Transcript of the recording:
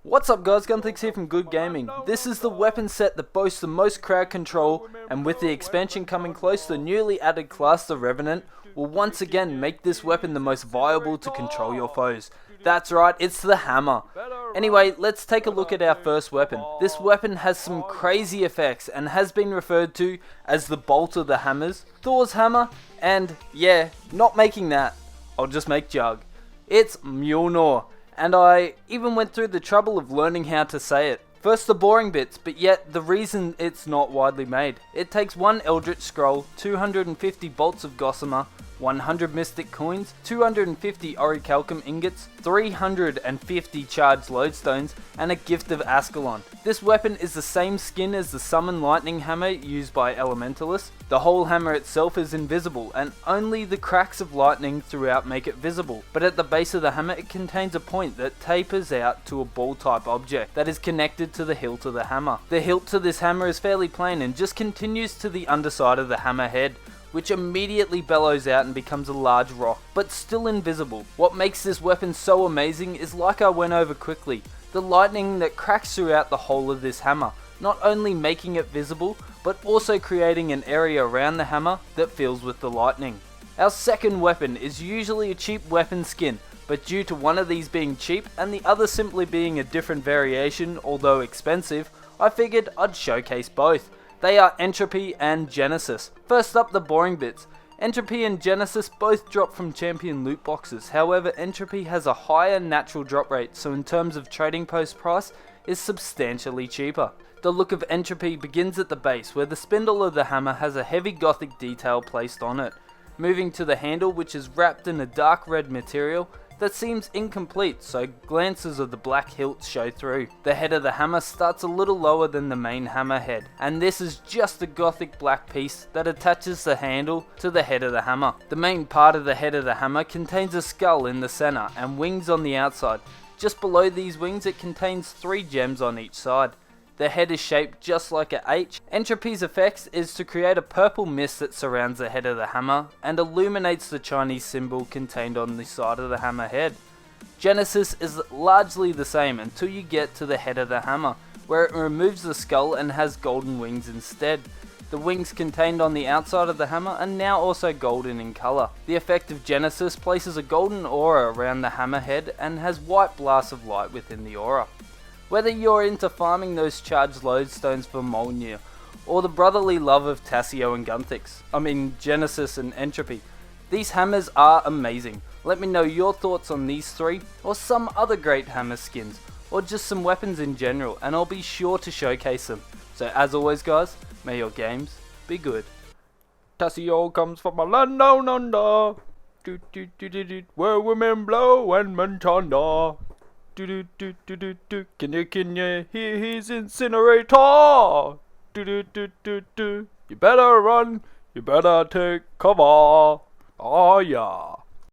What's up guys, Gunthix here from Good Gaming. This is the weapon set that boasts the most crowd control, and with the expansion coming close, the newly added class, the Revenant, will once again make this weapon the most viable to control your foes. That's right, it's the hammer. Anyway, let's take a look at our first weapon. This weapon has some crazy effects and has been referred to as the Bolt of the Hammers, Thor's Hammer, and yeah, not making that, I'll just make Jug. It's Mjölnir. And I even went through the trouble of learning how to say it. First the boring bits, but yet the reason it's not widely made. It takes 1 Eldritch Scroll, 250 Bolts of Gossamer, 100 Mystic Coins, 250 Orichalcum Ingots, 350 Charged Lodestones, and a Gift of Ascalon. This weapon is the same skin as the Summon Lightning Hammer used by Elementalists. The whole hammer itself is invisible, and only the cracks of lightning throughout make it visible. But at the base of the hammer it contains a point that tapers out to a ball type object that is connected to the hilt of the hammer. The hilt to this hammer is fairly plain and just continues to the underside of the hammer head, which immediately bellows out and becomes a large rock, but still invisible. What makes this weapon so amazing is, like I went over quickly, the lightning that cracks throughout the whole of this hammer, not only making it visible, but also creating an area around the hammer that fills with the lightning. Our second weapon is usually a cheap weapon skin, but due to one of these being cheap and the other simply being a different variation, although expensive, I figured I'd showcase both. They are Entropy and Genesis. First up, the boring bits. Entropy and Genesis both drop from champion loot boxes, however Entropy has a higher natural drop rate, so in terms of trading post price, is substantially cheaper. The look of Entropy begins at the base, where the spindle of the hammer has a heavy gothic detail placed on it. Moving to the handle, which is wrapped in a dark red material that seems incomplete, so glances of the black hilt show through. The head of the hammer starts a little lower than the main hammer head, and this is just a gothic black piece that attaches the handle to the head of the hammer. The main part of the head of the hammer contains a skull in the center and wings on the outside. Just below these wings it contains 3 gems on each side. The head is shaped just like an H. Entropy's effects is to create a purple mist that surrounds the head of the hammer and illuminates the Chinese symbol contained on the side of the hammer head. Genesis is largely the same until you get to the head of the hammer, where it removes the skull and has golden wings instead. The wings contained on the outside of the hammer are now also golden in colour. The effect of Genesis places a golden aura around the hammer head and has white blasts of light within the aura. Whether you're into farming those Charged Lodestones for Mjölnir, or the brotherly love of Tassio and Gunthix, Genesis and Entropy, these hammers are amazing. Let me know your thoughts on these 3, or some other great hammer skins, or just some weapons in general, and I'll be sure to showcase them. So as always guys, may your games be good. Tassio comes from a land down under, where women blow and men thunder. Can you hear his incinerator? You better run, you better take cover. Oh yeah.